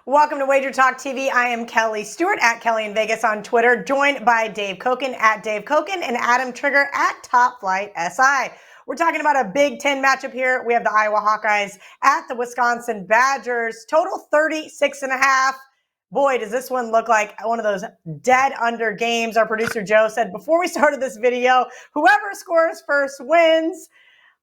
Welcome to WagerTalk TV. I am Kelly Stewart at Kelly in Vegas on Twitter, joined by Dave Koken at Dave Koken and Adam Trigger at Top Flight SI. We're talking about a Big Ten matchup here. We have the Iowa Hawkeyes at the Wisconsin Badgers. Total 36.5. Boy, does this one look like one of those dead under games. Our producer Joe said before we started this video, whoever scores first wins.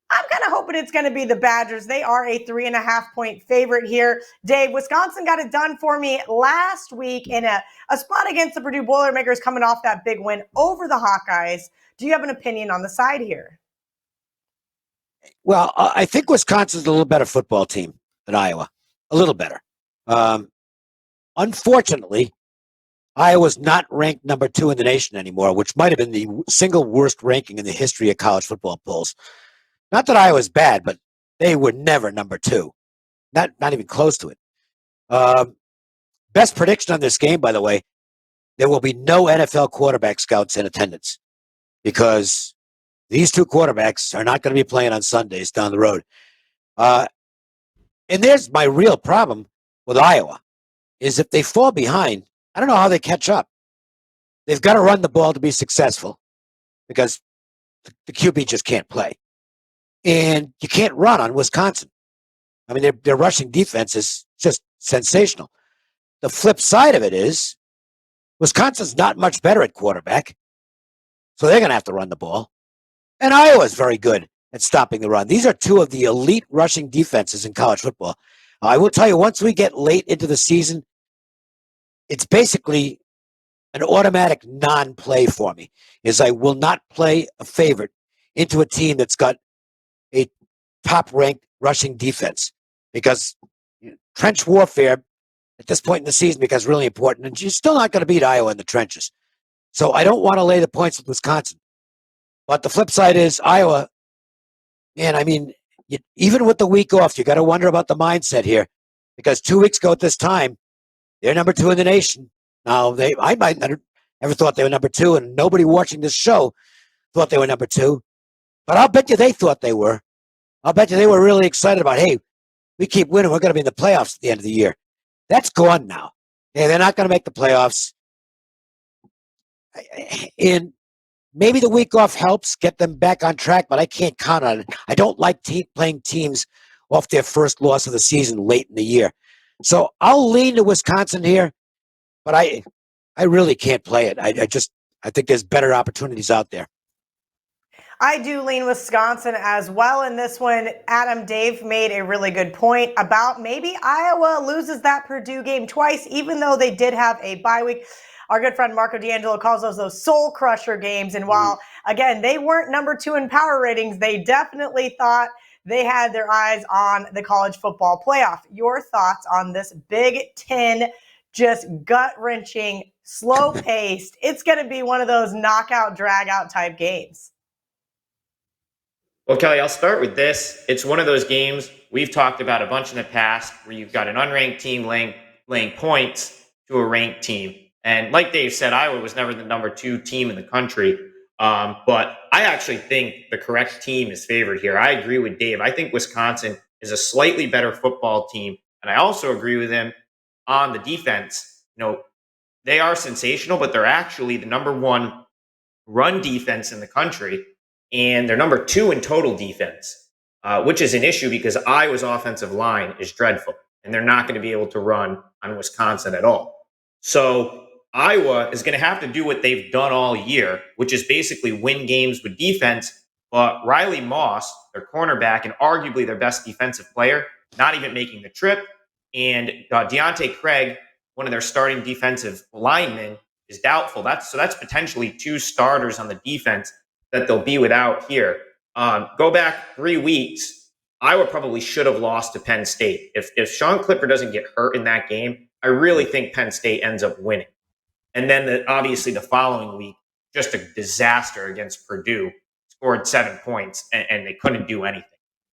I'm kind of hoping it's going to be the Badgers. They are a 3.5-point favorite here. Dave, Wisconsin got it done for me last week in a spot against the Purdue Boilermakers coming off that big win over the Hawkeyes. Do you have an opinion on the side here? Well, I think Wisconsin's a little better football team than Iowa. A little better. Unfortunately, Iowa's not ranked number 2 in the nation anymore, which might have been the single worst ranking in the history of college football polls. Not that Iowa's bad, but they were never number 2. Not even close to it. Best prediction on this game, by the way, there will be no NFL quarterback scouts in attendance because these two quarterbacks are not going to be playing on Sundays down the road. And there's my real problem with Iowa, is if they fall behind, I don't know how they catch up. They've got to run the ball to be successful because the QB just can't play. And you can't run on Wisconsin. I mean, their rushing defense is just sensational. The flip side of it is Wisconsin's not much better at quarterback, so they're going to have to run the ball. And Iowa's very good at stopping the run. These are two of the elite rushing defenses in college football. I will tell you, once we get late into the season, it's basically an automatic non-play for me, is I will not play a favorite into a team that's got a top-ranked rushing defense because trench warfare at this point in the season becomes really important, and you're still not going to beat Iowa in the trenches. So I don't want to lay the points with Wisconsin. But the flip side is Iowa, man, I mean, even with the week off, you got to wonder about the mindset here because 2 weeks ago at this time, they're number 2 in the nation. Now, I might not have ever thought they were number 2, and nobody watching this show thought they were number 2. But I'll bet you they thought they were. I'll bet you they were really excited about, hey, we keep winning, we're going to be in the playoffs at the end of the year. That's gone now. Hey, they're not going to make the playoffs. And maybe the week off helps get them back on track, but I can't count on it. I don't like playing teams off their first loss of the season late in the year. So I'll lean to Wisconsin here, but I really can't play it. I think there's better opportunities out there. I do lean Wisconsin as well in this one. Adam, Dave made a really good point about maybe Iowa loses that Purdue game twice, even though they did have a bye week. Our good friend Marco D'Angelo calls those soul crusher games. And while, again, they weren't number 2 in power ratings, they definitely thought they had their eyes on the college football playoff. Your thoughts on this Big Ten, just gut-wrenching, slow-paced, it's going to be one of those knockout, drag-out type games. Well, Kelly, I'll start with this. It's one of those games we've talked about a bunch in the past where you've got an unranked team laying points to a ranked team. And like Dave said, Iowa was never the number 2 team in the country. But I actually think the correct team is favored here. I agree with Dave. I think Wisconsin is a slightly better football team. And I also agree with him on the defense. You know, they are sensational, but they're actually the number 1 run defense in the country. And they're number 2 in total defense, which is an issue because Iowa's offensive line is dreadful, and they're not going to be able to run on Wisconsin at all. So Iowa is going to have to do what they've done all year, which is basically win games with defense. But Riley Moss, their cornerback and arguably their best defensive player, not even making the trip. And Deontay Craig, one of their starting defensive linemen, is doubtful. That's potentially 2 starters on the defense that they'll be without here. Go back 3 weeks, Iowa probably should have lost to Penn State. If Sean Clifford doesn't get hurt in that game, I really think Penn State ends up winning. And then obviously the following week, just a disaster against Purdue, scored 7 points, and they couldn't do anything.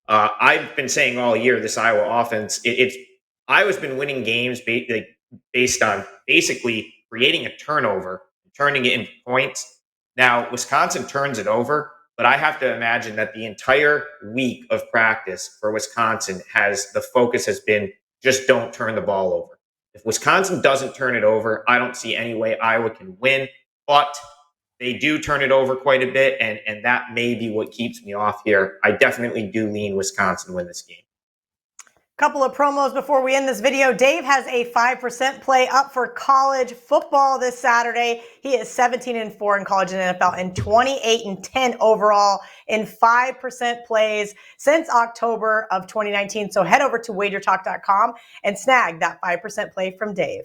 I've been saying all year this Iowa offense, Iowa's been winning games based on basically creating a turnover, turning it into points. Now, Wisconsin turns it over, but I have to imagine that the entire week of practice for Wisconsin the focus has been just don't turn the ball over. If Wisconsin doesn't turn it over, I don't see any way Iowa can win. But they do turn it over quite a bit, and that may be what keeps me off here. I definitely do lean Wisconsin to win this game. Couple of promos before we end this video. Dave has a 5% play up for college football this Saturday. He is 17-4 in college and NFL and 28-10 overall in 5% plays since October of 2019. So head over to WagerTalk.com and snag that 5% play from Dave.